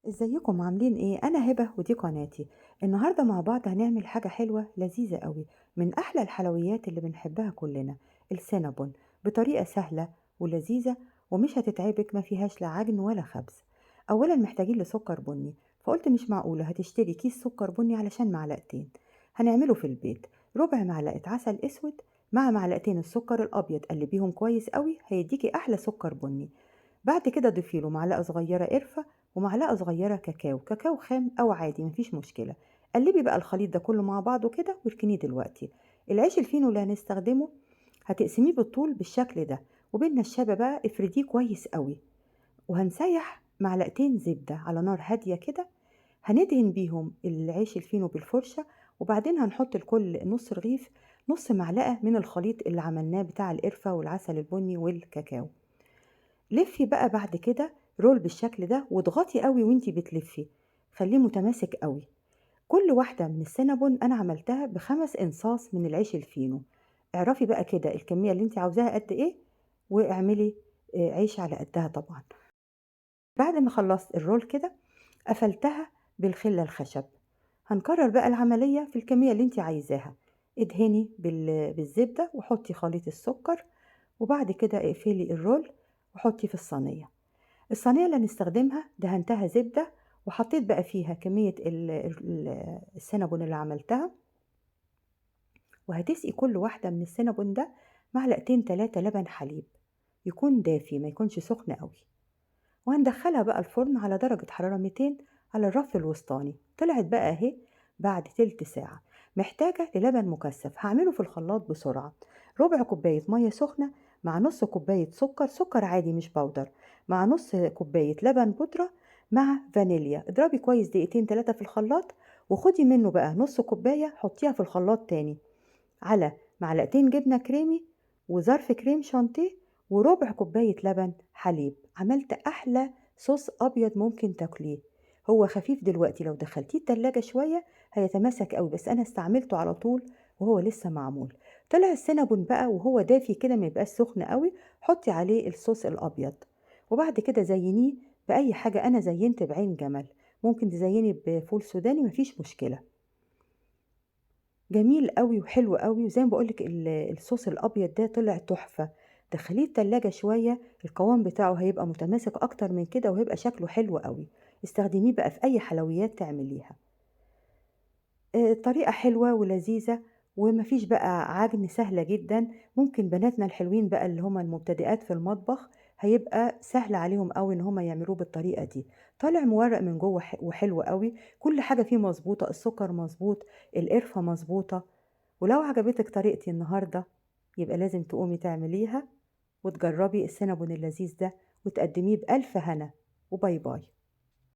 ازيكم عاملين ايه؟ انا هبة ودي قناتي. النهاردة مع بعض هنعمل حاجة حلوة لذيذة قوي، من احلى الحلويات اللي بنحبها كلنا، السينابون، بطريقة سهلة ولذيذة ومش هتتعبك، ما فيهاش لا عجن ولا خبز. اولا محتاجين لسكر بني، فقلت مش معقولة هتشتري كيس سكر بني علشان معلقتين. هنعمله في البيت، ربع معلقة عسل اسود مع معلقتين السكر الابيض، قلبيهم كويس قوي هيديكي احلى سكر بني. بعد كده ضيفي له معلقة صغيرة قرفة ومعلقة صغيرة كاكاو خام أو عادي مفيش مشكلة. قلبي بقى الخليط ده كله مع بعضه كده واركنيه دلوقتي. العيش الفينو اللي هنستخدمه هتقسميه بالطول بالشكل ده، وبالنشابة بقى افرديه كويس قوي، وهنسيح معلقتين زبدة على نار هادية كده. هندهن بيهم العيش الفينو بالفرشة، وبعدين هنحط لكل نص رغيف نص معلقة من الخليط اللي عملناه بتاع القرفة والعسل البني والكاكاو. لفي بقى بعد كده رول بالشكل ده واضغطي قوي وانتي بتلفي، خليه متماسك قوي. كل واحدة من السينابون انا عملتها بخمس انصاص من العيش الفينو. اعرفي بقى كده الكمية اللي انتي عاوزاها قد ايه، واعملي عيش على قدها طبعا. بعد ما خلصت الرول كده قفلتها بالخلة الخشب. هنكرر بقى العملية في الكمية اللي انتي عايزاها. ادهني بالزبدة وحطي خليط السكر، وبعد كده اقفلي الرول وحطي في الصينية. الصينية اللي هنستخدمها دهنتها زبدة، وحطيت بقى فيها كمية السينابون اللي عملتها. وهتسقي كل واحدة من السينابون ده معلقتين تلاتة لبن حليب، يكون دافي ما يكونش سخن قوي. وهندخلها بقى الفرن على درجة حرارة 200 على الرف الوسطاني. طلعت بقى اهي بعد تلت ساعة. محتاجة للبن مكثف، هعمله في الخلاط بسرعة. ربع كوباية مية سخنة مع نص كوباية سكر عادي مش بودر، مع نص كوباية لبن بودرة، مع فانيليا. اضربي كويس دقيقتين تلاتة في الخلاط، وخدي منه بقى نص كوباية حطيها في الخلاط تاني على معلقتين جبنة كريمي وظرف كريم شانتيه وربع كوباية لبن حليب. عملت أحلى صوص أبيض ممكن تاكليه. هو خفيف دلوقتي، لو دخلتيه التلاجة شوية هيتماسك قوي، بس أنا استعملته على طول وهو لسه معمول. طلع السينابون بقى وهو دافي كده ما يبقاش سخن قوي، حطي عليه الصوص الأبيض. وبعد كده زينيه بأي حاجة. أنا زينت بعين جمل، ممكن تزيني بفول سوداني مفيش مشكلة. جميل أوي وحلو أوي، وزي ما باقول لِك الصوص الأبيض ده طلع تحفة. دخّليه التلاجة شوية، القوام بتاعه هيبقى متماسك أكتر من كده وهيبقى شكله حلو أوي. استخدميه بقى في أي حلويات تعمليها. طريقة حلوة ولذيذة وما فيش بقى عجن، سهلة جدًا. ممكن بناتنا الحلوين بقى اللي هم المبتدئات في المطبخ، هيبقى سهل عليهم أوي إن هم يعملوه بالطريقة دي. طالع مورق من جوّه وحلو أوي، كل حاجة فيه مضبوطة، السكر مضبوط، القرفة مضبوطة. ولو عجبتِك طريقتي النهارده يبقى لازم تقومي تعمليها وتجربي السينابون اللذيذ ده وتقدميه بألف هنا، وباي باي.